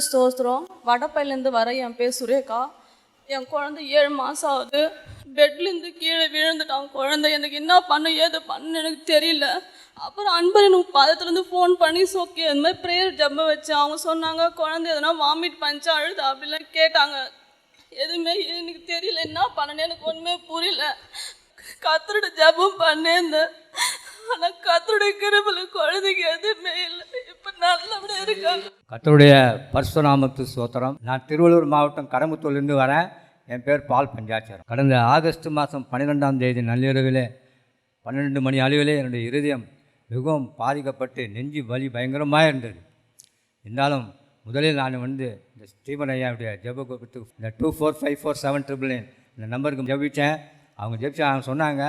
ஸ்தோத்திரம். வடப்பையிலேருந்து வர என் பேர் சுரேகா. என் குழந்தை 7 மாதம் ஆகுது. பெட்லேருந்து கீழே விழுந்துட்டான் குழந்தை. எனக்கு என்ன பண்ண ஏது பண்ணு எனக்கு தெரியல. அப்புறம் அன்பர் எனக்கு பதத்துலேருந்து ஃபோன் பண்ணி சோக்கி அந்த மாதிரி ப்ரேயர் ஜப்ப வச்சேன். அவங்க சொன்னாங்க குழந்தை எதனா வாமிட் பண்ணிச்சா அழுது அப்படிலாம் கேட்டாங்க. எதுவுமே எனக்கு தெரியல, என்ன பண்ணனே எனக்கு ஒன்றுமே புரியல. கத்தரோட ஜபம் பண்ணேன். ஆனால் கத்தருடைய கிருபையில குழந்தைக்கு எதுவுமே இல்லை. இப்போ நல்லபடியாக இருக்காங்க. கர்த்தருடைய பரிசுத்த நாமத்துக்கு ஸ்தோத்திரம். நான் திருவள்ளூர் மாவட்டம் கடம்பத்தூர்லேருந்து வரேன். என் பேர் பால் பஞ்சாட்சரம். கடந்த ஆகஸ்ட் மாதம் 12ஆம் தேதி நள்ளிரவிலே 12 மணி அளவிலே என்னுடைய இருதயம் மிகவும் பாதிக்கப்பட்டு நெஞ்சு வலி பயங்கரமாக இருந்தது. இருந்தாலும் முதலில் நான் இந்த ஸ்டீபன் ஐயாவுடைய ஜெப கூட்டத்துக்கு இந்த 24547999 இந்த நம்பருக்கு ஜெபித்தேன். அவங்க சொன்னாங்க,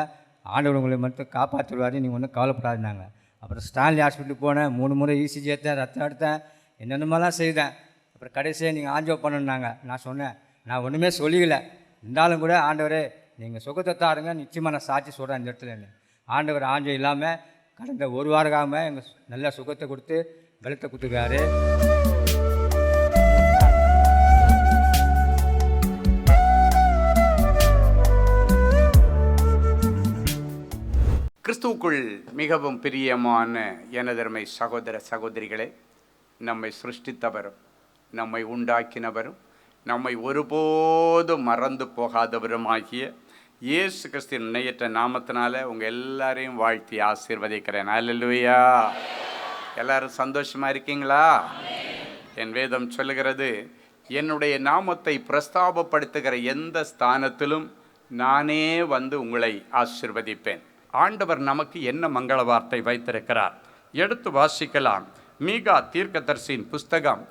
ஆண்டவர் உங்களை மட்டும் காப்பாற்றுவார், நீங்கள் ஒன்றும் கவலைப்படாதுனாங்க. அப்புறம் ஸ்டான்லி ஹாஸ்பிட்டலுக்கு போனேன். 3 முறை இசிஜி எடுத்தேன், ரத்தம் எடுத்தேன், என்னென்னமெல்லாம் செய்தேன். அப்புறம் கடைசியாக நீங்கள் ஆஞ்சோ பண்ணணுன்னாங்க. நான் சொன்னேன், நான் ஒன்றுமே சொல்லிக்கல. இருந்தாலும் கூட ஆண்டவரே நீங்கள் சுகத்தை தாருங்க, நிச்சயமாக நான் சாட்சி சொல்கிறேன் இந்த இடத்துல. ஆண்டவர் ஆஞ்சோ இல்லாமல் கடந்த 1 வாரமாக எங்கள் நல்ல சுகத்தை கொடுத்து பலத்தை கொடுத்துருக்காரு. கிறிஸ்துவுக்குள் மிகவும் பிரியமான எனதருமை சகோதர சகோதரிகளே, நம்மை சிருஷ்டித்தவரும் நம்மை உண்டாக்கினவரும் நம்மை ஒருபோதும் மறந்து போகாதவருமாகிய இயேசு கிறிஸ்துவின் நினையற்ற நாமத்தினால உங்கள் எல்லாரையும் வாழ்த்தி ஆசீர்வதிக்கிறேன். அல்லேலூயா. எல்லாரும் சந்தோஷமாக இருக்கீங்களா? என் வேதம் சொல்லுகிறது, என்னுடைய நாமத்தை பிரஸ்தாபப்படுத்துகிற எந்த ஸ்தானத்திலும் நானே வந்து உங்களை ஆசீர்வதிப்பேன். ஆண்டவர் நமக்கு என்ன மங்கள வார்த்தை வைத்திருக்கிறார் எடுத்து வாசிக்கலாம். மீகா தீர்க்கதரிசியின் புஸ்தகம்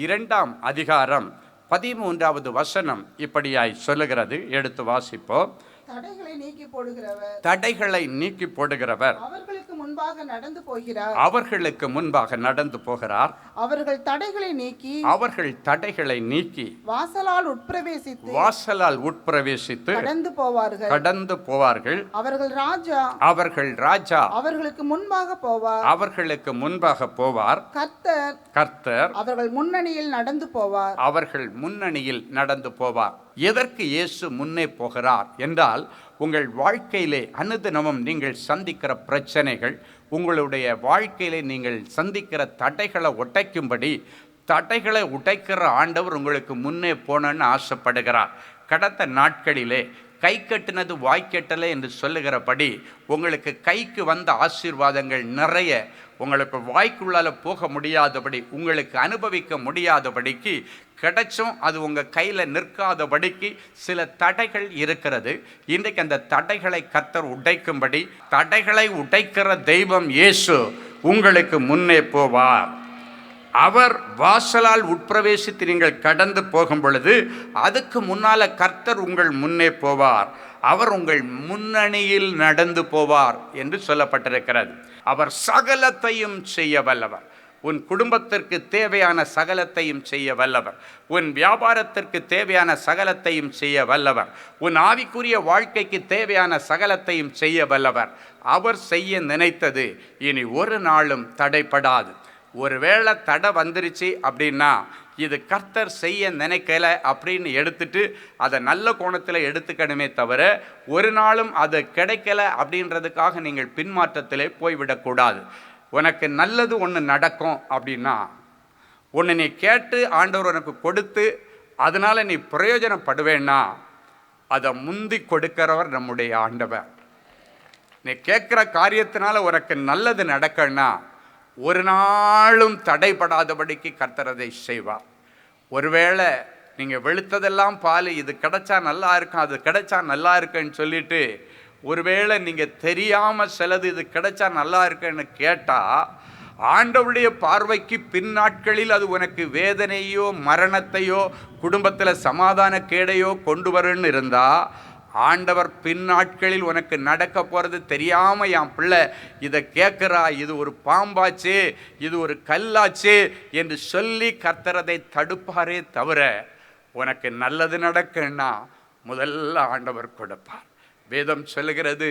2ஆம் அதிகாரம் 13வது வசனம் இப்படியாய் சொல்லுகிறது. எடுத்து வாசிப்போம். தடைகளை நீக்கி போடுகிறவர், தடைகளை நீக்கி போடுகிறவர் அவர்களுக்கு முன்பாக நடந்து போகிறார், அவர்களுக்கு முன்பாக நடந்து போகிறார். அவர்கள் தடைகளை நீக்கி, அவர்கள் தடைகளை நீக்கி வாசலால் உட்பிரவேசித்து, வாசலால் உட்பிரவேசித்து கடந்து போவார்கள், கடந்து போவார்கள். அவர்கள் ராஜா, அவர்கள் ராஜா அவர்களுக்கு முன்பாக போவார், அவர்களுக்கு முன்பாக போவார். கர்த்தர், கர்த்தர் அவர்கள் முன்னணியில் நடந்து போவார், அவர்கள் முன்னணியில் நடந்து போவார். எதற்கு இயேசு முன்னே போகிறார் என்றால், உங்கள் வாழ்க்கையிலே அனுதினமும் நீங்கள் சந்திக்கிற பிரச்சனைகள், உங்களுடைய வாழ்க்கையிலே நீங்கள் சந்திக்கிற தடைகளை உடைக்கும்படி, தடைகளை உடைக்கிற ஆண்டவர் உங்களுக்கு முன்னே போனன்னு ஆசைப்படுகிறார். கடந்த நாட்களிலே கை கட்டினது வாய்க்கட்டலை என்று சொல்லுகிறபடி உங்களுக்கு கைக்கு வந்த ஆசீர்வாதங்கள் நிறைய உங்களுக்கு வாய்க்குள்ளால் போக முடியாதபடி, உங்களுக்கு அனுபவிக்க முடியாதபடிக்கு கிடைச்சும் அது உங்கள் கையில் நிற்காதபடிக்கு சில தடைகள் இருக்கிறது. இன்றைக்கு அந்த தடைகளை கர்த்தர் உடைக்கும்படி, தடைகளை உடைக்கிற தெய்வம் இயேசு உங்களுக்கு முன்னே போவார். அவர் வாசலால் உட்பிரவேசித்து நீங்கள் கடந்து போகும் பொழுது அதுக்கு முன்னால் கர்த்தர் உங்கள் முன்னே போவார். அவர் உங்கள் முன்னணியில் நடந்து போவார் என்று சொல்லப்பட்டிருக்கிறது. அவர் சகலத்தையும் செய்ய வல்லவர். உன் குடும்பத்திற்கு தேவையான சகலத்தையும் செய்ய வல்லவர். உன் வியாபாரத்திற்கு தேவையான சகலத்தையும் செய்ய வல்லவர். உன் ஆவிக்குரிய வாழ்க்கைக்கு தேவையான சகலத்தையும் செய்ய வல்லவர். அவர் செய்ய நினைத்தது இனி ஒரு நாளும் தடைப்படாது. ஒருவேளை தடை வந்துருச்சு அப்படின்னா இது கர்த்தர் செய்ய நினைக்கல அப்படின்னு எடுத்துட்டு அதை நல்ல கோணத்தில் எடுத்துக்கணுமே தவிர, ஒரு நாளும் அது கிடைக்கல அப்படின்றதுக்காக நீங்கள் பின்மாற்றத்திலே போய்விடக்கூடாது. உனக்கு நல்லது ஒன்று நடக்கும் அப்படின்னா, ஒன்று நீ கேட்டு ஆண்டவர் உனக்கு கொடுத்து அதனால் நீ பிரயோஜனப்படுவேன்னா, அதை முந்தி கொடுக்கிறவர் நம்முடைய ஆண்டவர். நீ கேட்குற காரியத்தினால உனக்கு நல்லது நடக்கணும்னா ஒரு நாளும் தடைப்படாதபடிக்கு கர்த்தர் அதை செய்வார். ஒருவேளை நீங்கள் வெளுத்ததெல்லாம் பால், இது கிடைச்சா நல்லா இருக்கும், அது கிடைச்சா நல்லா இருக்குன்னு சொல்லிட்டு, ஒருவேளை நீங்கள் தெரியாமல் சிலது இது கிடைச்சா நல்லா இருக்குன்னு கேட்டால், ஆண்டவருடைய பார்வைக்கு பின்னாட்களில் அது உனக்கு வேதனையோ மரணத்தையோ குடும்பத்தில் சமாதான கேடையோ கொண்டு வருன்னு இருந்தால், ஆண்டவர் பின்னாட்களில் உனக்கு நடக்க போகிறது தெரியாமல் என் பிள்ளை இதை கேட்குறா, இது ஒரு பாம்பாச்சு, இது ஒரு கல்லாச்சு என்று சொல்லி கர்த்தரதை தடுப்பாரே தவிர, உனக்கு நல்லது நடக்குன்னா முதல்ல ஆண்டவர் கொடுப்பார். வேதம் சொல்லுகிறது,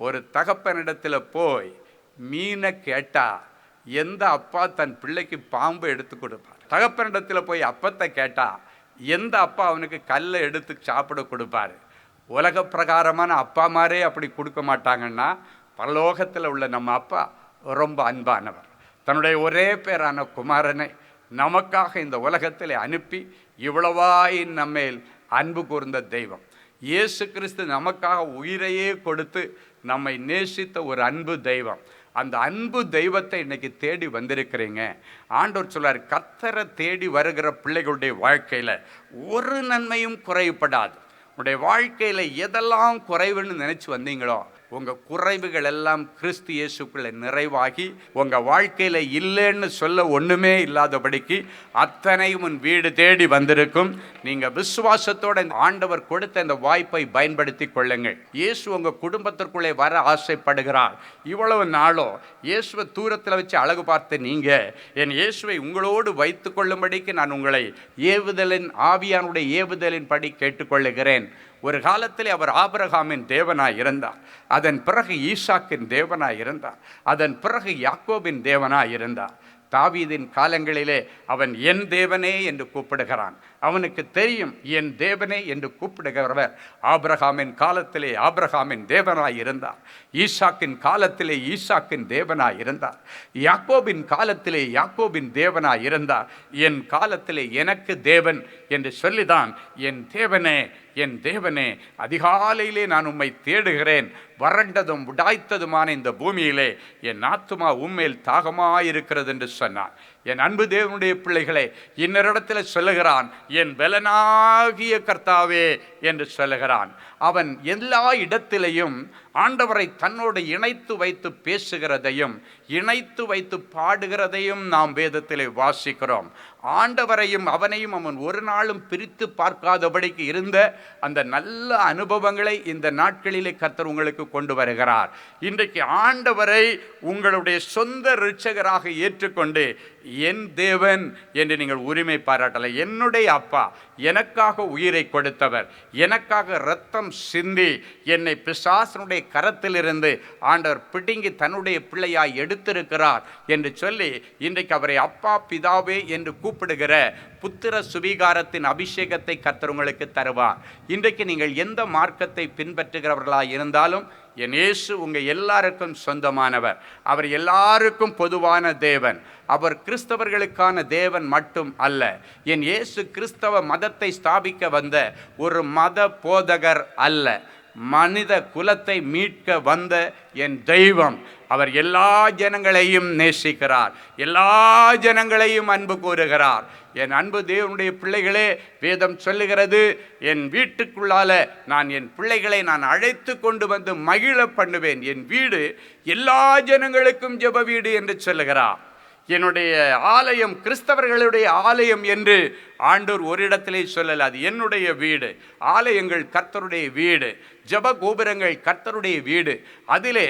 ஒரு தகப்பனிடத்தில் போய் மீனை கேட்டால் எந்த அப்பா தன் பிள்ளைக்கு பாம்பு எடுத்து கொடுப்பார்? தகப்பனிடத்தில் போய் அப்பத்தை கேட்டால் எந்த அப்பா அவனுக்கு கல்லை எடுத்து சாப்பிட கொடுப்பாரு? உலக பிரகாரமான அப்பா மாதிரே அப்படி கொடுக்க மாட்டாங்கன்னா, பரலோகத்தில் உள்ள நம்ம அப்பா ரொம்ப அன்பானவர். தன்னுடைய ஒரே பேரான குமாரனை நமக்காக இந்த உலகத்தில் அனுப்பி இவ்வளவாய் நம்மேல் அன்பு கூர்ந்த தெய்வம் இயேசு கிறிஸ்து நமக்காக உயிரையே கொடுத்து நம்மை நேசித்த ஒரு அன்பு தெய்வம். அந்த அன்பு தெய்வத்தை இன்னைக்கு தேடி வந்திருக்கிறீங்க. ஆண்டவர் சொல்றார், கர்த்தரை தேடி வருகிற பிள்ளைகளுடைய வாழ்க்கையில் ஒரு நன்மையும் குறைபடாது. உங்களுடைய வாழ்க்கையில் எதெல்லாம் குறைவுன்னு நினச்சி வந்தீங்களோ, உங்கள் குறைவுகள் எல்லாம் கிறிஸ்து இயேசுக்குள்ளே நிறைவாகி உங்கள் வாழ்க்கையில் இல்லைன்னு சொல்ல ஒன்றுமே இல்லாதபடிக்கு அத்தனையும் உன் வீடு தேடி வந்திருக்கும். நீங்கள் விசுவாசத்தோட ஆண்டவர் கொடுத்த இந்த வாய்ப்பை பயன்படுத்தி கொள்ளுங்கள். இயேசு உங்கள் குடும்பத்திற்குள்ளே வர ஆசைப்படுகிறார். இவ்வளவு நாளும் இயேசுவை தூரத்தில் வச்சு அழகு பார்த்த நீங்கள் என் இயேசுவை உங்களோடு வைத்து கொள்ளும்படிக்கு நான் உங்களை ஆவியானுடைய ஏவுதலின் படி கேட்டுக்கொள்ளுகிறேன். ஒரு காலத்தில் அவர் ஆபிரகாமின் தேவனாய் இருந்தார். அதன் பிறகு ஈசாக்கின் தேவனாய் இருந்தார். அதன் பிறகு யாக்கோபின் தேவனாய் இருந்தார். தாவீதின் காலங்களிலே அவன் என் தேவனே என்று கூப்பிடுகிறான். அவனுக்கு தெரியும் என் தேவனே என்று கூப்பிடுகிறவர் ஆபிரகாமின் காலத்திலே ஆபிரகாமின் தேவனாய் இருந்தார். ஈசாக்கின் காலத்திலே ஈசாக்கின் தேவனாய் இருந்தார். யாக்கோபின் காலத்திலே யாக்கோபின் தேவனாய் இருந்தார். என் காலத்திலே எனக்கு தேவன் என்று சொல்லிதான், என் தேவனே என் தேவனே, அதிகாலையிலே நான் உம்மை தேடுகிறேன். வறண்டதும் உடாய்த்ததுமான இந்த பூமியிலே என் ஆத்துமா உம்மேல் தாகமாயிருக்கிறது என்று சொன்னான். என் அன்பு தேவனுடைய பிள்ளைகளை இன்னொருடத்தில் சொல்லுகிறான், என் பலனாகிய கர்த்தாவே என்று சொல்லுகிறான். அவன் எல்லா இடத்திலையும் ஆண்டவரை தன்னோடு இணைத்து வைத்து பேசுகிறதையும் இணைத்து வைத்து பாடுகிறதையும் நாம் வேதத்திலே வாசிக்கிறோம். ஆண்டவரையும் அவனையும் அவன் ஒரு நாளும் பிரித்து பார்க்காதபடிக்கு இருந்த அந்த நல்ல அனுபவங்களை இந்த நாட்களிலே கர்த்தர் உங்களுக்கு கொண்டு வருகிறார். இன்றைக்கு ஆண்டவரை உங்களுடைய சொந்த இரட்சகராக ஏற்றுக்கொண்டு என் தேவன் என்று நீங்கள் உரிமை பாராட்டலை. என்னுடைய அப்பா எனக்காக உயிரை கொடுத்தவர், எனக்காக இரத்தம் சிந்தி என்னை பிசாசனுடைய கரத்திலிருந்து ஆண்டவர் பிடுங்கி தன்னுடைய பிள்ளையாய் எடுத்திருக்கிறார் என்று சொல்லி இன்றைக்கு அவரை அப்பா பிதாவே என்று கூப்பிடுகிற புத்திர சுவீகாரத்தின் அபிஷேகத்தை கர்த்தர் உங்களுக்கு தருவார். இன்றைக்கு நீங்கள் எந்த மார்க்கத்தை பின்பற்றுகிறவர்களாக இருந்தாலும் என் இயேசு உங்கள் எல்லாருக்கும் சொந்தமானவர். அவர் எல்லாருக்கும் பொதுவான தேவன். அவர் கிறிஸ்தவர்களுக்கான தேவன் மட்டும் அல்ல. என் இயேசு கிறிஸ்தவ மதத்தை ஸ்தாபிக்க வந்த ஒரு மத போதகர் அல்ல, மனித குலத்தை மீட்க வந்த என் தெய்வம். அவர் எல்லா ஜனங்களையும் நேசிக்கிறார், எல்லா ஜனங்களையும் அன்பு கூறுகிறார். என் அன்பு தேவனுடைய பிள்ளைகளே, வேதம் சொல்லுகிறது, என் வீட்டுக்குள்ளால நான் என் பிள்ளைகளை நான் அழைத்து கொண்டு வந்து மகிழ பண்ணுவேன். என் வீடு எல்லா ஜனங்களுக்கும் ஜெப வீடு என்று சொல்லுகிறார். என்னுடைய ஆலயம் கிறிஸ்தவர்களுடைய ஆலயம் என்று ஆண்டவர் ஒரு இடத்திலே சொல்லல. அது என்னுடைய வீடு. ஆலயங்கள் கர்த்தருடைய வீடு, ஜெப கோபுரங்கள் கர்த்தருடைய வீடு. அதிலே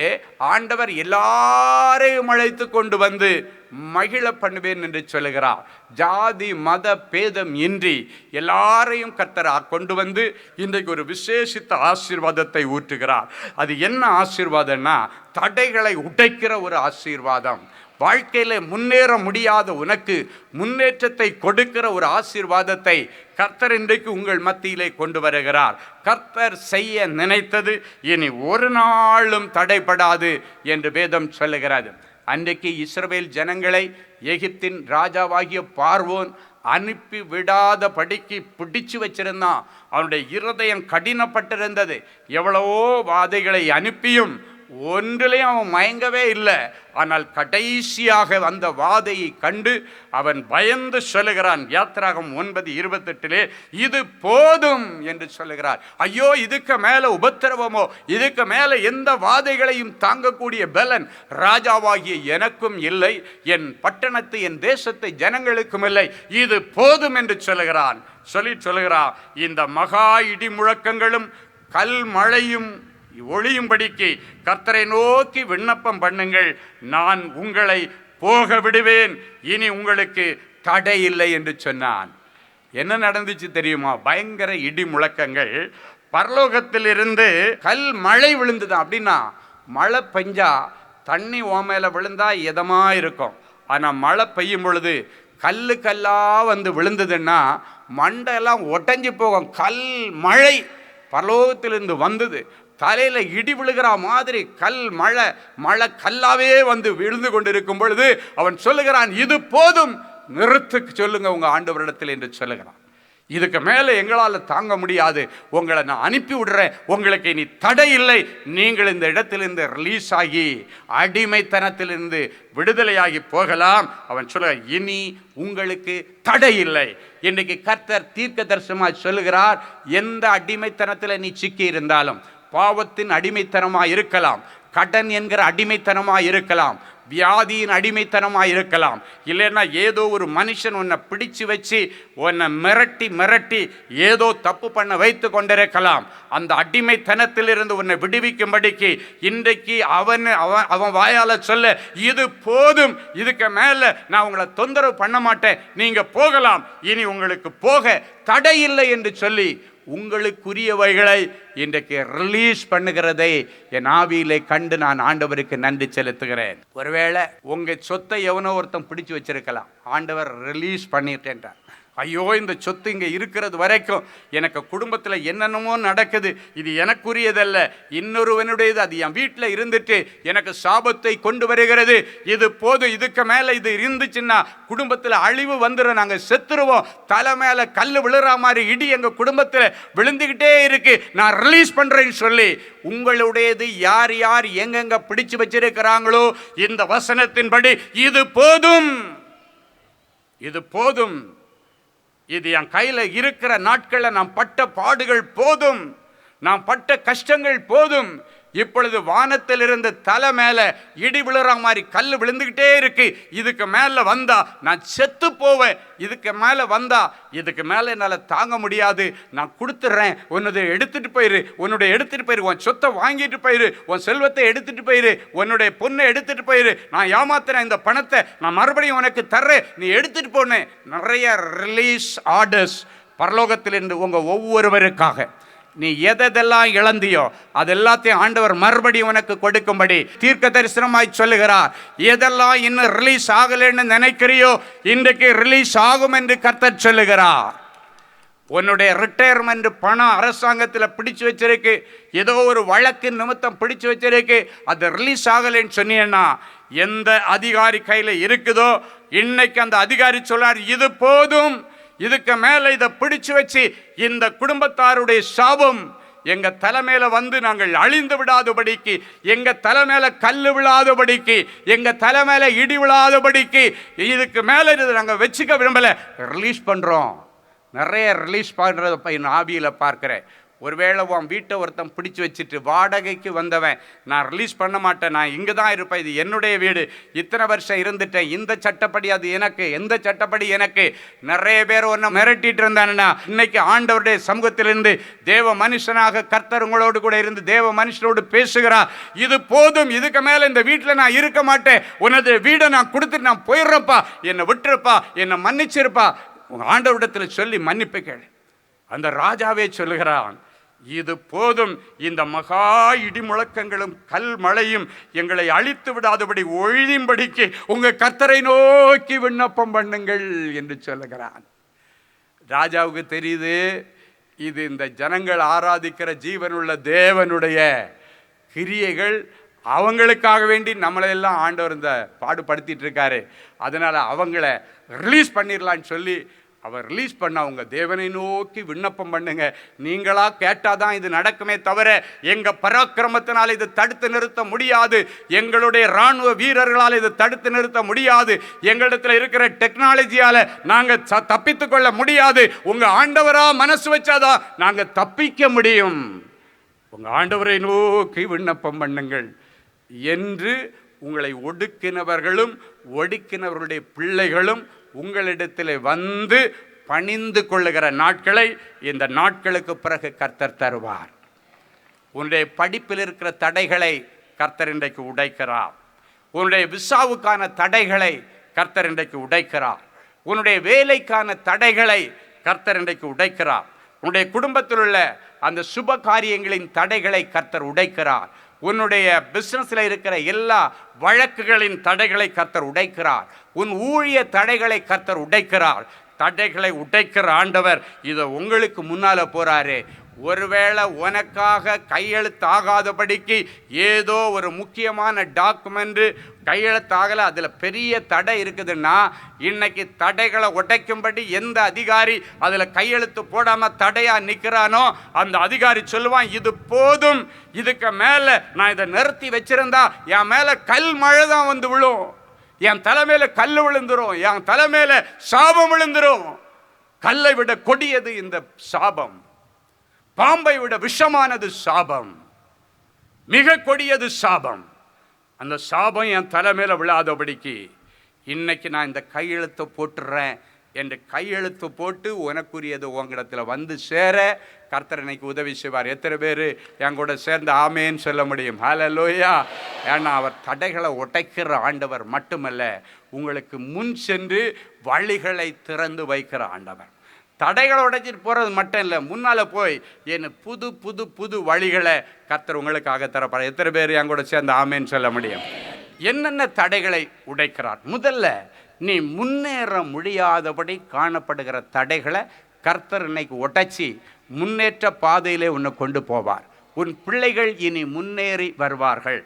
ஆண்டவர் எல்லாரையும் அழைத்து கொண்டு வந்து மகிழ பண்ணுவேன் என்று சொல்லுகிறார். ஜாதி மத பேதம் இன்றி எல்லாரையும் கர்த்தர் கொண்டு வந்து இன்றைக்கு ஒரு விசேஷித்த ஆசீர்வாதத்தை ஊற்றுகிறார். அது என்ன ஆசீர்வாதம்னா, தடைகளை உடைக்கிற ஒரு ஆசீர்வாதம். வாழ்க்கையில் முன்னேற முடியாத உனக்கு முன்னேற்றத்தை கொடுக்கிற ஒரு ஆசீர்வாதத்தை கர்த்தர் இன்றைக்கு உங்கள் மத்தியிலே கொண்டு வருகிறார். கர்த்தர் செய்ய நினைத்தது இனி ஒரு நாளும் தடைபடாது என்று வேதம் சொல்லுகிறது. அன்றைக்கு இஸ்ரவேல் ஜனங்களை எகிப்தின் ராஜாவாகிய பார்வோன் அனுப்பி விடாத படிக்கு பிடிச்சு வச்சிருந்தான். அவனுடைய இருதயம் கடினப்பட்டிருந்தது. எவ்வளவோ வாதைகளை அனுப்பியும் ஒன்றிலையும் அவன் மயங்கவே இல்லை. ஆனால் கடைசியாக அந்த வாதையை கண்டு அவன் பயந்து சொல்லுகிறான். யாத்திராகம் 9:28 இது போதும் என்று சொல்லுகிறார். ஐயோ, இதுக்கு மேலே உபத்திரவமோ, இதுக்கு மேலே எந்த வாதைகளையும் தாங்கக்கூடிய பலன் ராஜாவாகிய எனக்கும் இல்லை, என் பட்டணத்தை என் தேசத்தை ஜனங்களுக்கும் இல்லை, இது போதும் என்று சொல்லுகிறான். சொல்லுகிறான், இந்த மகா இடி முழக்கங்களும் கல் மழையும் ஒளியும்படிக்கு கர்த்தரை நோக்கி விண்ணப்பம் பண்ணுங்கள், நான் உங்களை போக விடுவேன், இனி உங்களுக்கு தடை இல்லை என்று சொன்னான். என்ன நடந்துச்சு தெரியுமா? பயங்கர இடி முழக்கங்கள், பரலோகத்திலிருந்து கல் மழை விழுந்துதான். அப்படின்னா மழை பெஞ்சா தண்ணி ஓமையில விழுந்தா இதமா இருக்கும். ஆனால் மழை பெய்யும் பொழுது கல்லு கல்லாக வந்து விழுந்ததுன்னா மண்டையெல்லாம் உடஞ்சி போகும். கல் மழை பரலோகத்திலிருந்து வந்தது. தலையில் இடி விழுகிற மாதிரி மழை கல்லாவே வந்து விழுந்து கொண்டிருக்கும் பொழுது அவன் சொல்லுகிறான், இது போதும், நிறுத்துக்கு சொல்லுங்க உங்க ஆண்டவரிடத்தில் என்று சொல்லுகிறான். இதுக்கு மேலே எங்களால் தாங்க முடியாது, உங்களை நான் அனுப்பி விடுறேன், உங்களுக்கு இனி தடை இல்லை, நீங்கள் இந்த இடத்திலிருந்து ரிலீஸ் ஆகி அடிமைத்தனத்திலிருந்து விடுதலையாகி போகலாம். அவன் சொல்ல, இனி உங்களுக்கு தடை இல்லை. இன்றைக்கு கர்த்தர் தீர்க்க தரிசனமாய் சொல்லுகிறார், எந்த அடிமைத்தனத்தில் நீ சிக்கி இருந்தாலும், பாவத்தின் அடிமைத்தனமாக இருக்கலாம், கடன் என்கிற அடிமைத்தனமாக இருக்கலாம், வியாதியின் அடிமைத்தனமாக இருக்கலாம், இல்லைன்னா ஏதோ ஒரு மனுஷன் உன்னை பிடிச்சு வச்சு உன்னை மிரட்டி ஏதோ தப்பு பண்ண வைத்து கொண்டிருக்கலாம். அந்த அடிமைத்தனத்திலிருந்து உன்னை விடுவிக்கும்படிக்கு இன்றைக்கு அவன் வாயால் சொல்ல, இது போதும், இதுக்கு மேலே நான் உங்களை தொந்தரவு பண்ண மாட்டேன், நீங்கள் போகலாம், இனி உங்களுக்கு போக தடை இல்லை என்று சொல்லி உங்களுக்குரியவைகளை இன்றைக்கு ரிலீஸ் பண்ணுகிறதை என் ஆவியிலே கண்டு நான் ஆண்டவருக்கு நன்றி செலுத்துகிறேன். ஒருவேளை உங்க சொத்தை எவனோ ஒருத்தன் பிடிச்சு வச்சிருக்கலாம், ஆண்டவர் ரிலீஸ் பண்ணிட்டேன்றார். ஐயோ, இந்த சொத்து இங்கே இருக்கிறது வரைக்கும் எனக்கு குடும்பத்தில் என்னென்னமோ நடக்குது, இது எனக்குரியதல்ல, இன்னொருவனுடையது, அது என் வீட்டில் இருந்துட்டு எனக்கு சாபத்தை கொண்டு வருகிறது, இது போதும், இதுக்கு மேலே இது இருந்துச்சுன்னா குடும்பத்தில் அழிவு வந்துடும், நாங்கள் செத்துருவோம், தலை மேலே கல் விழுற மாதிரி இடி எங்கள் குடும்பத்தில் விழுந்துக்கிட்டே இருக்கு, நான் ரிலீஸ் பண்ணுறேன்னு சொல்லி உங்களுடையது யார் யார் எங்கெங்க பிடிச்சு வச்சிருக்கிறாங்களோ இந்த வசனத்தின்படி இது போதும், இது போதும், இது என் கையில் இருக்கிற நாட்களில் நான் பட்ட பாடுகள் போதும், நான் பட்ட கஷ்டங்கள் போதும், இப்பொழுது வானத்திலிருந்து தலை மேலே இடி விழுற மாதிரி கல் விழுந்துக்கிட்டே இருக்கு, இதுக்கு மேலே வந்தா நான் செத்து போவேன், இதுக்கு மேலே வந்தா இதுக்கு மேலே என்னால் தாங்க முடியாது, நான் கொடுத்துட்றேன், உன்னுடைய எடுத்துட்டு போயிரு, உன் சொத்தை வாங்கிட்டு போயிரு, உன் செல்வத்தை எடுத்துட்டு போயிரு, உன்னுடைய பொண்ணை எடுத்துட்டு போயிரு, நான் ஏமாத்துறேன், இந்த பணத்தை நான் மறுபடியும் உனக்கு தர்றேன், நீ எடுத்துட்டு போனேன். நிறைய ரிலீஸ் ஆர்டர்ஸ் பரலோகத்திலிருந்து உங்க ஒவ்வொருவருக்காக. நீ எதெல்லாம் இழந்தியோ அதெல்லாத்தையும் ஆண்டவர் மறுபடியும் உனக்கு கொடுக்கும்படி தீர்க்க தரிசனமாய் சொல்லுகிறார். எதெல்லாம் இன்னும் ரிலீஸ் ஆகலைன்னு நினைக்கிறியோ இன்றைக்கு ரிலீஸ் ஆகும் என்று கர்த்தர் சொல்லுகிறார். உன்னுடைய ரிட்டையர்மெண்ட் பணம் அரசாங்கத்தில் பிடிச்சு வச்சிருக்கு, ஏதோ ஒரு வழக்கு நிமித்தம் பிடிச்சு வச்சிருக்கு, அது ரிலீஸ் ஆகலைன்னு சொன்னீங்கன்னா எந்த அதிகாரி கையில் இருக்குதோ இன்னைக்கு அந்த அதிகாரி சொல்றார், இது போதும், இதுக்கு மேல இதை பிடிச்சு வச்சு இந்த குடும்பத்தாருடைய சாபம் எங்க தலைமையில வந்து நாங்கள் அழிந்து விடாதபடிக்கு, எங்க தலைமையில கல்லு விழாதபடிக்கு, எங்க தலைமையில இடி விழாதபடிக்கு, இதுக்கு மேல இதை நாங்கள் வச்சுக்க விரும்பல, ரிலீஸ் பண்றோம். நிறைய ரிலீஸ் பண்றத என் ஆவியில பார்க்கிறேன். ஒருவேளை உன் வீட்டை ஒருத்தன் பிடிச்சி வச்சுட்டு வாடகைக்கு வந்தவன், நான் ரிலீஸ் பண்ண மாட்டேன், நான் இங்கே தான் இருப்பேன், இது என்னுடைய வீடு, இத்தனை வருஷம் இருந்துட்டேன், இந்த சட்டப்படி அது எனக்கு, எந்த சட்டப்படி எனக்கு, நிறைய பேர் ஒன்றை மிரட்டிட்டு இருந்தானுன்னா இன்னைக்கு ஆண்டவருடைய சமூகத்திலிருந்து தேவ மனுஷனாக கர்த்தர் உங்களோடு கூட இருந்து தேவ மனுஷனோடு பேசுகிறார். இது போதும், இதுக்கு மேலே இந்த வீட்டில் நான் இருக்க மாட்டேன், உனது வீடை நான் கொடுத்துட்டு நான் போயிடுறப்பா, என்னை விட்டுருப்பா, என்னை மன்னிச்சிருப்பா, உங்கள் ஆண்டவரிடத்தில் சொல்லி மன்னிப்பு கேளு. அந்த ராஜாவே சொல்லுகிறான், இது போதும், இந்த மகா இடி முழக்கங்களும் கல் மழையும் எங்களை அழித்து விடாதபடி ஒழியும்படிக்கு உங்க கர்த்தரை நோக்கி விண்ணப்பம் பண்ணுங்கள் என்று சொல்லுகிறான். ராஜாவுக்கு தெரியுது, இது இந்த ஜனங்கள் ஆராதிக்கிற ஜீவனுள்ள தேவனுடைய கிரியைகள், அவங்களுக்காக வேண்டி நம்மளையெல்லாம் ஆண்டவர் இந்த பாடுபடுத்திட்டு இருக்காரு, அதனால அவங்கள ரிலீஸ் பண்ணிடலான்னு சொல்லி அவர் ரிலீஸ் பண்ண அவங்க தேவனை நோக்கி விண்ணப்பம் பண்ணுங்க. நீங்களா கேட்டாதான் இது நடக்குமே தவிர எங்க பராக்கிரமத்தினால் இது தடுத்து நிறுத்த முடியாது, எங்களுடைய இராணுவ வீரர்களால் இது தடுத்து நிறுத்த முடியாது, எங்களிடத்தில் இருக்கிற டெக்னாலஜியால நாங்க தப்பித்து கொள்ள முடியாது. உங்க ஆண்டவரா மனசு வச்சாதான் நாங்க தப்பிக்க முடியும். உங்க ஆண்டவரை நோக்கி விண்ணப்பம் பண்ணுங்கள் என்று உங்களை ஒடுக்கினவர்களும் ஒடுக்கினவருடைய பிள்ளைகளும் உங்களிடத்தில் வந்து பணிந்து கொள்ளுகிற நாட்களை இந்த நாட்களுக்கு பிறகு கர்த்தர் தருவார். உன்னுடைய படிப்பில் இருக்கிற தடைகளை கர்த்தர் இன்றைக்கு உடைக்கிறார். உன்னுடைய விசாவுக்கான தடைகளை கர்த்தர் இன்றைக்கு உடைக்கிறார். உன்னுடைய வேலைக்கான தடைகளை கர்த்தர் இன்றைக்கு உடைக்கிறார். உன்னுடைய குடும்பத்தில் உள்ள அந்த சுப காரியங்களின் தடைகளை கர்த்தர் உடைக்கிறார். உன்னுடைய பிஸ்னஸில் இருக்கிற எல்லா வழக்குகளின் தடைகளை கர்த்தர் உடைக்கிறார். உன் ஊழிய தடைகளை கர்த்தர் உடைக்கிறார். தடைகளை உடைக்கிற ஆண்டவர் இதை உங்களுக்கு முன்னால் போகிறாரு. ஒருவேளை உனக்காக கையெழுத்தாகாதபடிக்கு ஏதோ ஒரு முக்கியமான டாக்குமெண்ட்டு கையெழுத்தாகலை, அதில் பெரிய தடை இருக்குதுன்னா, இன்னைக்கு தடைகளை உடைக்கும்படி எந்த அதிகாரி அதில் கையெழுத்து போடாமல் தடையாக நிற்கிறானோ அந்த அதிகாரி சொல்லுவான், இது போதும், இதுக்கு மேலே நான் இதை நிறுத்தி வச்சிருந்தா என் மேலே கல் மழை தான் வந்து விழும், என் தலைமையில கல் விழுந்துரும், என் தலைமையில சாபம் விழுந்துரும். கல்லை விட கொடியது இந்த சாபம், பாம்பை விட விஷமானது சாபம், மிக கொடியது சாபம். அந்த சாபம் என் தலைமையில விழாதபடிக்கு இன்னைக்கு நான் இந்த கையெழுத்தை போட்டுறேன் என்று கையெழுத்து போட்டு உனக்குரியது உங்களிடத்தில் வந்து சேர கர்த்தர் இன்னைக்கு உதவி செய்வார். எத்தனை பேர் என் கூட சேர்ந்து ஆமேன்னு சொல்ல முடியும்? ஹல்லேலூயா. ஏன்னா அவர் தடைகளை உடைக்கிற ஆண்டவர் மட்டுமல்ல, உங்களுக்கு முன் சென்று வழிகளை திறந்து வைக்கிற ஆண்டவர். தடைகளை உடைச்சிட்டு போகிறது மட்டும் இல்லை, முன்னால் போய் என்ன புது புது புது வழிகளை கர்த்தர் உங்களுக்காக தரப்பார். எத்தனை பேர் என் கூட சேர்ந்து ஆமேன்னு சொல்ல முடியும்? என்னென்ன தடைகளை உடைக்கிறார்? முதல்ல, நீ முன்னேற முடியாதபடி காணப்படுகிற தடைகளை கர்த்தர் இன்னைக்கு உடைச்சி முன்னேற்ற பாதையிலே உன்னை கொண்டு போவார். உன் பிள்ளைகள் இனி முன்னேறி வருவார்கள்.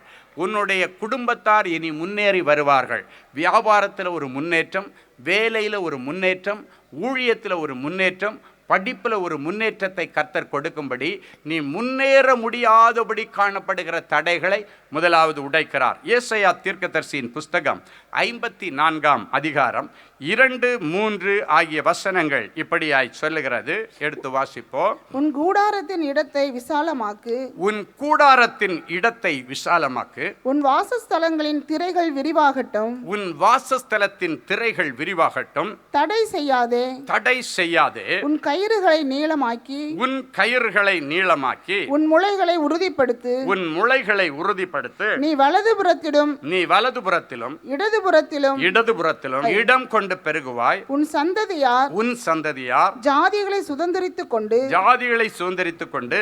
உன்னுடைய குடும்பத்தார் இனி முன்னேறி வருவார்கள். வியாபாரத்தில் ஒரு முன்னேற்றம், வேலையில் ஒரு முன்னேற்றம், ஊழியத்தில் ஒரு முன்னேற்றம், படிப்பில் ஒரு முன்னேற்றத்தை கர்த்தர் கொடுக்கும்படி நீ முன்னேற முடியாதபடி காணப்படுகிற தடைகளை முதலாவது உடைக்கிறார். ஏசாயா தீர்க்கதரிசியின் புஸ்தகம் 54ஆம் அதிகாரம் 2, 3 ஆகிய வசனங்கள் இப்படியாய் சொல்லுகிறது. எடுத்து வாசிப்போம். உன் கூடாரத்தின் இடத்தை விசாலமாக்கு, உன் கூடாரத்தின் இடத்தை விசாலமாக்கு, உன் வாசஸ்தலங்களின் திரைகள் விரிவாகட்டும், உன் வாசஸ்தலத்தின் திரைகள் விரிவாகட்டும், தடை செய்யாதே, தடை செய்யாதே, உன் கயிறுகளை நீளமாக்கி, உன் கயிறுகளை நீளமாக்கி, உன் முளைகளை உறுதிப்படுத்து, உன் முளைகளை உறுதிப்படுத்து, நீ வலதுபுறத்திலும் நீ வலதுபுறத்திலும் இடதுபுறத்திலும் இடதுபுறத்திலும் இடம் கொண்டு பெருகுவாய். உன் சந்ததியார் உன் சந்ததியார் ஜாதிகளை சுதந்தரித்துக் கொண்டு ஜாதிகளை சுதந்தரித்துக் கொண்டு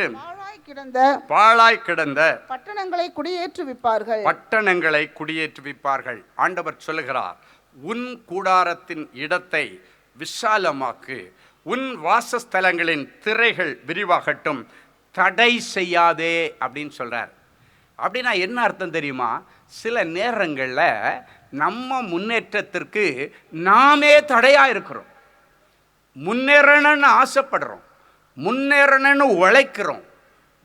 பாழாய் கிடந்த பட்டணங்களை குடியேற்றுவிப்பார்கள். பட்டணங்களை குடியேற்றுவிப்பார்கள். ஆண்டவர் சொல்லுகிறார், உன் கூடாரத்தின் இடத்தை விசாலமாக்கு, உன் வாசஸ்தலங்களின் திரைகள் விரிவாகட்டும், தடை செய்யாதே அப்படின்னு சொல்றார். அப்படின்னா என்ன அர்த்தம் தெரியுமா? சில நேரங்களில் நம்ம முன்னேற்றத்திற்கு நாமே தடையாக இருக்கிறோம். முன்னேறணும்னு ஆசைப்படுறோம், முன்னேறணும்னு உழைக்கிறோம்,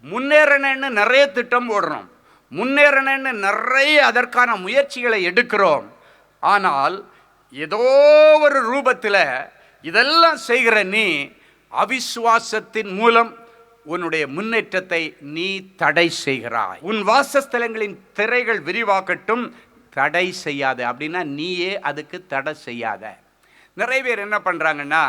முன்னேறணும்னு நிறைய திட்டம் போடுறோம், முன்னேறணும்னு நிறைய அதற்கான முயற்சிகளை எடுக்கிறோம். ஆனால் ஏதோ ஒரு ரூபத்தில் இதெல்லாம் செய்கிற நீ அவிசுவாசத்தின் மூலம் உன்னுடைய முன்னேற்றத்தை நீ தடை செய்கிறாய். உன் வாசஸ்தலங்களின் திரைகள் விரிவாக்கட்டும், தடை செய்யாத. அப்படின்னா நீயே அதுக்கு தடை செய்யாத. நிறைய பேர் என்ன பண்ணுறாங்கன்னா,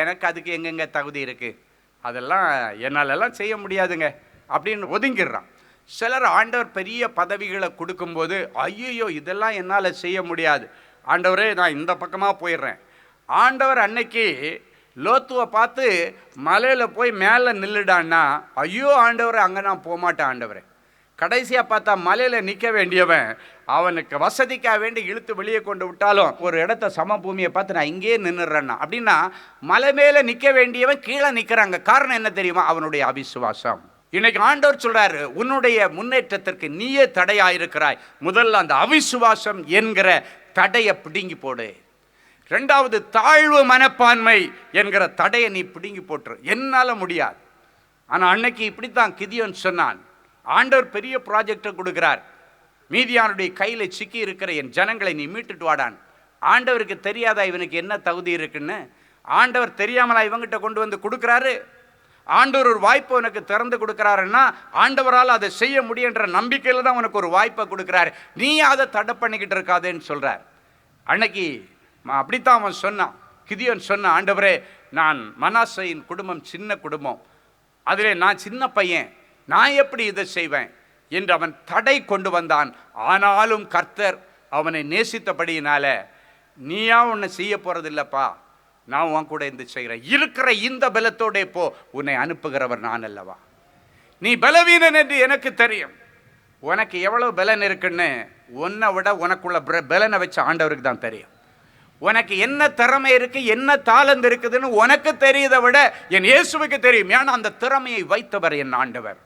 எனக்கு அதுக்கு எங்கெங்க தகுதி இருக்குது, அதெல்லாம் என்னாலெல்லாம் செய்ய முடியாதுங்க அப்படின்னு ஒதுங்கிடுறான். சிலர் ஆண்டவர் பெரிய பதவிகளை கொடுக்கும்போது, ஐயோ இதெல்லாம் என்னால் செய்ய முடியாது, ஆண்டவரே நான் இந்த பக்கமாக போயிடுறேன். ஆண்டவர் அன்னைக்கு லோத்துவை பார்த்து மலையில் போய் மேலே நில்லுடான்னா, ஐயோ ஆண்டவரே அங்கே நான் போகமாட்டேன் ஆண்டவரே. கடைசியாக பார்த்தா மலையில் நிற்க வேண்டியவன் அவனுக்கு வசதிக்காக வேண்டி இழுத்து வெளியே கொண்டு விட்டாலும் ஒரு இடத்த சமபூமியை பார்த்து நான் இங்கேயே நின்றுறேன்னா, அப்படின்னா மலை மேலே நிற்க வேண்டியவன் கீழே நிற்கிறாங்க. காரணம் என்ன தெரியுமா? அவனுடைய அவிசுவாசம். இன்னைக்கு ஆண்டவர் சொல்றாரு, உன்னுடைய முன்னேற்றத்திற்கு நீயே தடையாயிருக்கிறாய். முதல்ல அந்த அவிசுவாசம் என்கிற தடையை பிடுங்கி போடு. ரெண்டாவது, தாழ்வு மனப்பான்மை என்கிற தடையை நீ பிடுங்கி போட்டுரு. என்னால் முடியாது. ஆனால் அன்னைக்கு இப்படித்தான் கிதியோன் சொன்னான், ஆண்டவர் பெரிய ப்ராஜெக்டை கொடுக்குறார், மீதியானுடைய கையில் சிக்கி இருக்கிற என் ஜனங்களை நீ மீட்டுட்டு வாடான். ஆண்டவருக்கு தெரியாதா இவனுக்கு என்ன தகுதி இருக்குன்னு? ஆண்டவர் தெரியாமலா இவங்கிட்ட கொண்டு வந்து கொடுக்குறாரு? ஆண்டவர் ஒரு வாய்ப்பை உனக்கு திறந்து கொடுக்குறாருன்னா ஆண்டவரால் அதை செய்ய முடியுன்ற நம்பிக்கையில் தான் உனக்கு ஒரு வாய்ப்பை கொடுக்குறாரு. நீ அதை தடை பண்ணிக்கிட்டு இருக்காதேன்னு சொல்கிறார். அன்னைக்கு அப்படித்தான் அவன் சொன்னான். கிதியோன் சொன்னான், ஆண்டவரே நான் மனாசையின் குடும்பம் சின்ன குடும்பம், அதிலே நான் சின்ன பையன், நான் எப்படி இதை செய்வேன் என்று அவன் தடை கொண்டு வந்தான். ஆனாலும் கர்த்தர் அவனை நேசித்தபடியினால, நீயா உன்னை செய்ய போகிறதில்லப்பா, நான் உன் கூட இருந்து செய்கிறேன், இருக்கிற இந்த பலத்தோட போ, உன்னை அனுப்புகிறவர் நான் அல்லவா, நீ பலவீனன் என்று எனக்கு தெரியும், உனக்கு எவ்வளோ பலன் இருக்குன்னு உன்னை விட உனக்குள்ள பலனை வச்ச ஆண்டவருக்கு தான் தெரியும். உனக்கு என்ன திறமை இருக்குது, என்ன தாளந்து இருக்குதுன்னு உனக்கு தெரியுதை விட என் இயேசுவுக்கு தெரியும். ஏன்னா அந்த திறமையை வைத்தவர் என் ஆண்டவர்,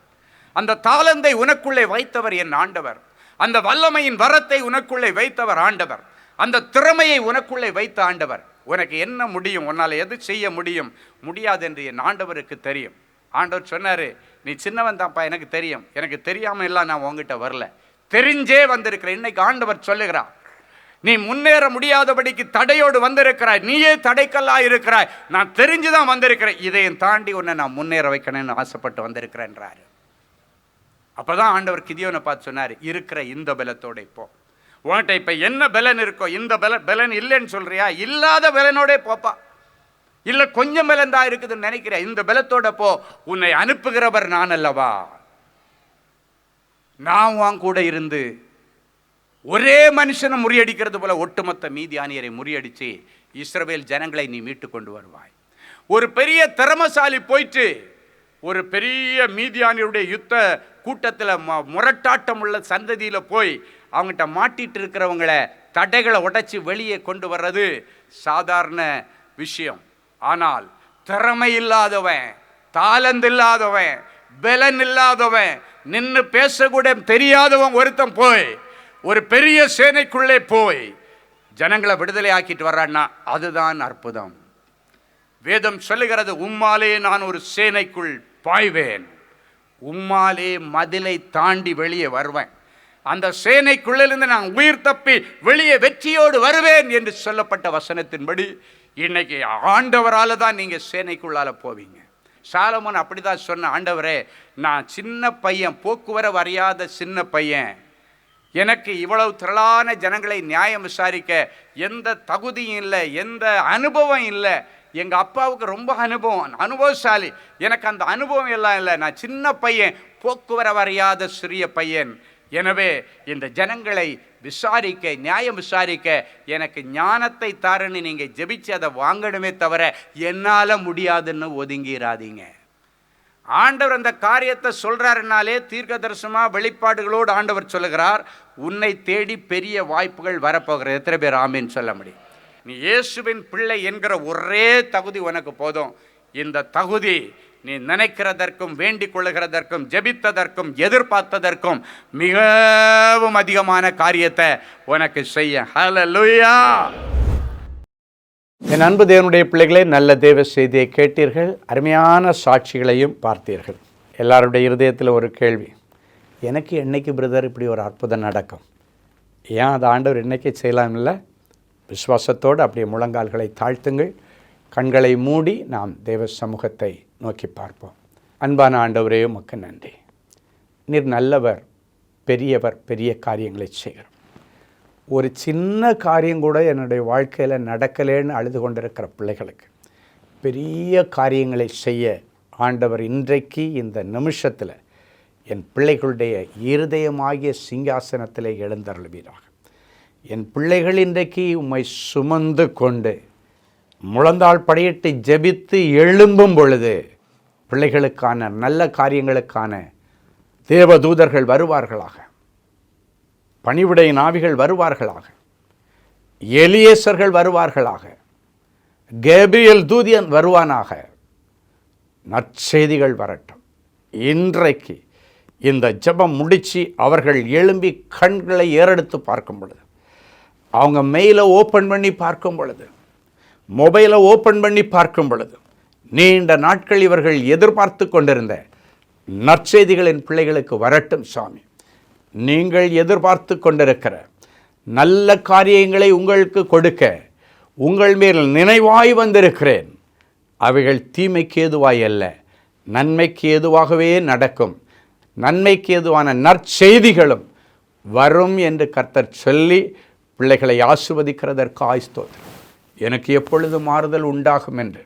அந்த தாளந்தை உனக்குள்ளே வைத்தவர் என் ஆண்டவர், அந்த வல்லமையின் வரத்தை உனக்குள்ளே வைத்தவர் ஆண்டவர், அந்த திறமையை உனக்குள்ளே வைத்த ஆண்டவர். உனக்கு என்ன முடியும், உன்னால் எது செய்ய முடியும், முடியாது என்று என் ஆண்டவருக்கு தெரியும். ஆண்டவர் சொன்னார், நீ சின்னவன் தான்ப்பா, எனக்கு தெரியும், எனக்கு தெரியாமல் எல்லாம் நான் உங்ககிட்ட வரல, தெரிஞ்சே வந்திருக்கிறேன். இன்னைக்கு ஆண்டவர் சொல்லுகிறார், நீ முன்னேற முடியாதபடிக்கு தடையோடு வந்திருக்கிறாய், நீயே தடைக்கல்லா இருக்கிறாய், நான் தெரிஞ்சுதான் வந்திருக்கிறேன், இதையும் தாண்டி உன்னை நான் முன்னேற வைக்கணும்னு ஆசைப்பட்டு வந்திருக்கிறேன்றாரு. அப்பதான் ஆண்டவர் கிதியோனை பார்த்து சொன்னார், இருக்கிற இந்த பலத்தோட இப்போ உன்கிட்ட இப்போ என்ன பலன் இருக்கோ, இந்த பலன் இல்லைன்னு சொல்றியா, இல்லாத பலனோட போப்பா. இல்லை கொஞ்சம் பலன் தான் இருக்குதுன்னு நினைக்கிறேன், இந்த பலத்தோட போ, உன்னை அனுப்புகிறவர் நான் அல்லவா. நான் உன் கூட இருந்து ஒரே மனுஷனை முறியடிக்கிறது போல ஒட்டுமொத்த மீதியானியரை முறியடிச்சு இஸ்ரவேல் ஜனங்களை நீ மீட்டு கொண்டு வருவாய். ஒரு பெரிய திறமசாலி போயிட்டு ஒரு பெரிய மீதியானியருடைய யுத்த கூட்டத்தில் முரட்டாட்டம் உள்ள சந்ததியில் போய் அவங்ககிட்ட மாட்டிட்டு இருக்கிறவங்களை தடைகளை உடைச்சி வெளியே கொண்டு வர்றது சாதாரண விஷயம். ஆனால் திறமை இல்லாதவன், தாளந்து இல்லாதவன், பலன் இல்லாதவன், நின்று பேசக்கூட தெரியாதவன் ஒருத்தன் போய் ஒரு பெரிய சேனைக்குள்ளே போய் ஜனங்களை விடுதலை ஆக்கிட்டு வர்றான்னா அதுதான் அற்புதம். வேதம் சொல்லுகிறது, உம்மாலே நான் ஒரு சேனைக்குள் பாய்வேன், உம்மாலே மதிலை தாண்டி வெளியே வருவேன், அந்த சேனைக்குள்ளிருந்து நான் உயிர் தப்பி வெளியே வெற்றியோடு வருவேன் என்று சொல்லப்பட்ட வசனத்தின்படி இன்னைக்கு ஆண்டவரால் தான் நீங்கள் சேனைக்குள்ளால போவீங்க. சாலமோன் அப்படிதான் சொன்ன, ஆண்டவரே நான் சின்ன பையன், போக்குவரவு அறியாத சின்ன பையன், எனக்கு இவ்வளவு திரளான ஜனங்களை நியாயம் விசாரிக்க எந்த தகுதியும் இல்லை, எந்த அனுபவம் இல்லை. எங்கள் அப்பாவுக்கு ரொம்ப அனுபவசாலி, எனக்கு அந்த அனுபவம் எல்லாம் இல்லை, நான் சின்ன பையன், போக்குவரவு அறியாத சிறிய பையன். எனவே இந்த ஜனங்களை விசாரிக்க, நியாயம் விசாரிக்க எனக்கு ஞானத்தை தாருன்னு நீங்கள் ஜெபிச்சு அதை வாங்கணுமே தவிர என்னால் முடியாதுன்னு ஒதுங்கிடாதீங்க. ஆண்டவர் அந்த காரியத்தை சொல்கிறாருனாலே தீர்க்க தரிசனமாக வெளிப்பாடுகளோடு ஆண்டவர் சொல்லுகிறார், உன்னை தேடி பெரிய வாய்ப்புகள் வரப்போகிறது. எத்தனை பேர் ஆமீன் சொல்ல முடியும்? நீ இயேசுவின் பிள்ளை என்கிற ஒரே தகுதி உனக்கு போதும். இந்த தகுதி நீ நினைக்கிறதற்கும் வேண்டிக் கொள்ளுகிறதற்கும் ஜெபித்ததற்கும் எதிர்பார்த்ததற்கும் மிகவும் அதிகமான காரியத்தை உனக்கு செய்ய. ஹல்லேலூயா. என் அன்பு தேவனுடைய பிள்ளைகளே, நல்ல தேவ செய்தியை கேட்டீர்கள், அருமையான சாட்சிகளையும் பார்த்தீர்கள். எல்லாருடைய இருதயத்தில் ஒரு கேள்வி, எனக்கு என்னைக்கு பிரதர் இப்படி ஒரு அற்புதம் நடக்கும்? ஏன் அது ஆண்டவர் என்னைக்கு செய்யலாம் இல்லை? விசுவாசத்தோடு அப்படியே முழங்கால்களை தாழ்த்துங்கள், கண்களை மூடி நாம் தேவ சமூகத்தை நோக்கி பார்ப்போம். அன்பான ஆண்டவரே, உமக்கு நன்றி. நீர் நல்லவர், பெரியவர், பெரிய காரியங்களை செய்கிறோம். ஒரு சின்ன காரியம் கூட என்னுடைய வாழ்க்கையில் நடக்கலேன்னு அழுது கொண்டிருக்கிற பிள்ளைகளுக்கு பெரிய காரியங்களை செய்ய ஆண்டவர் இன்றைக்கு இந்த நிமிஷத்தில் என் பிள்ளைகளுடைய இருதயமாகிய சிங்காசனத்திலே எழுந்தருளுவீராக. என் பிள்ளைகள் இன்றைக்கு உம்மை சுமந்து கொண்டு முழந்தாள் படியிட்டு ஜெபித்து எழும்பும் பொழுது பிள்ளைகளுக்கான நல்ல காரியங்களுக்கான தேவதூதர்கள் வருவார்களாக, பணிவிடை நாவிகள் வருவார்களாக, எலியேசர்கள் வருவார்களாக, கேபிரியல் தூதியன் வருவானாக. நற்செய்திகள் வரட்டும். இன்றைக்கு இந்த ஜெபம் முடித்து அவர்கள் எழும்பி கண்களை ஏறெடுத்து பார்க்கும் பொழுது, அவங்க மெயிலை ஓப்பன் பண்ணி பார்க்கும் பொழுது, மொபைலை ஓப்பன் பண்ணி பார்க்கும் பொழுது, நீண்ட நாட்கள் இவர்கள் எதிர்பார்த்து கொண்டிருந்த நற்செய்திகளின் பிள்ளைகளுக்கு வரட்டும் சாமி. நீங்கள் எதிர்பார்த்து கொண்டிருக்கிற நல்ல காரியங்களை உங்களுக்கு கொடுக்க உங்கள் மேல் நினைவாய் வந்திருக்கிறேன். அவைகள் தீமைக்கு ஏதுவாய் அல்ல, நன்மைக்கு ஏதுவாகவே நடக்கும். நன்மைக்கு ஏதுவான நற்செய்திகளும் வரும் என்று கர்த்தர் சொல்லி பிள்ளைகளை ஆசீர்வதிக்கிறதற்கு ஆய்ஸ்தோத்திரம். எனக்கு எப்பொழுது மாறுதல் உண்டாகும் என்று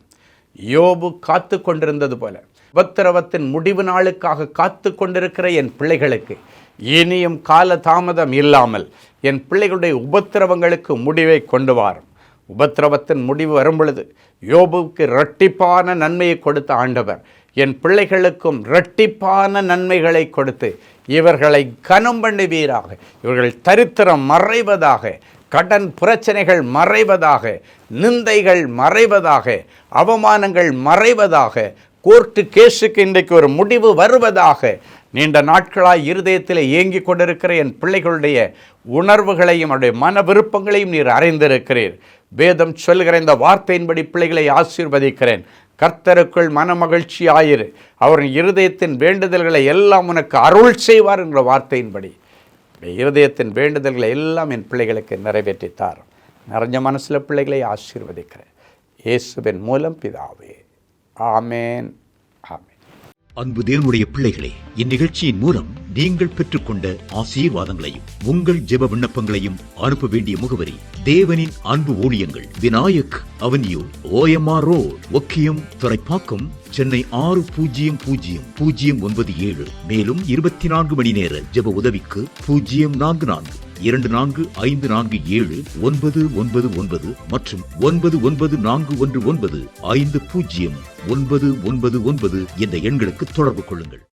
யோபு காத்து கொண்டிருந்தது போல உபத்திரவத்தின் முடிவு நாளுக்காக காத்து கொண்டிருக்கிற என் பிள்ளைகளுக்கு இனியும் கால தாமதம் இல்லாமல் என் பிள்ளைகளுடைய உபத்திரவங்களுக்கு முடிவை கொண்டு வாரும். உபத்திரவத்தின் முடிவு வரும் பொழுது யோபுவுக்கு இரட்டிப்பான நன்மையை கொடுத்த ஆண்டவர் என் பிள்ளைகளுக்கும் இரட்டிப்பான நன்மைகளை கொடுத்து இவர்களை கனம் பண்ணுவீராக. இவர்கள் தரித்திரம் மறைவதாக, கடன் பிரச்சனைகள் மறைவதாக, நிந்தைகள் மறைவதாக, அவமானங்கள் மறைவதாக, கோர்ட்டு கேஸுக்கு இன்றைக்கு ஒரு முடிவு வருவதாக. நீண்ட நாட்களாய் இருதயத்தில் ஏங்கிக் கொண்டிருக்கிற என் பிள்ளைகளுடைய உணர்வுகளையும் அவருடைய மன விருப்பங்களையும் நீர் அறிந்திருக்கிறீர். வேதம் சொல்கிற இந்த வார்த்தையின்படி பிள்ளைகளை ஆசீர்வதிக்கிறேன். கர்த்தருக்குள் மனமகிழ்ச்சி ஆயிரு, அவரின் இருதயத்தின் வேண்டுதல்களை எல்லாம் உனக்கு அருள் செய்வார் என்ற வார்த்தையின்படி இருதயத்தின் வேண்டுதல்களை எல்லாம் என் பிள்ளைகளுக்கு நிறைவேற்றித்தார். நிறைஞ்ச மனசில் பிள்ளைகளை ஆசீர்வதிக்கிறேன் இயேசுவின் மூலம் பிதாவே. ஆமேன், ஆமேன். அன்பு தேவனுடைய பிள்ளைகளே, இந்நிகழ்ச்சியின் மூலம் நீங்கள் பெற்றுக்கொண்ட ஆசீர்வாதங்களையும் உங்கள் ஜெப விண்ணப்பங்களையும் அனுப்ப வேண்டிய முகவரி: தேவனின் அன்பு ஊழியங்கள், Vinayak avenue, OMR road, Okkiyam, Thoraipakkam, Chennai 600097. மேலும் 24 மணி நேர ஜெப உதவிக்கு 04424547999 மற்றும் 9941150999 என்ற எண்களுக்கு தொடர்பு கொள்ளுங்கள்.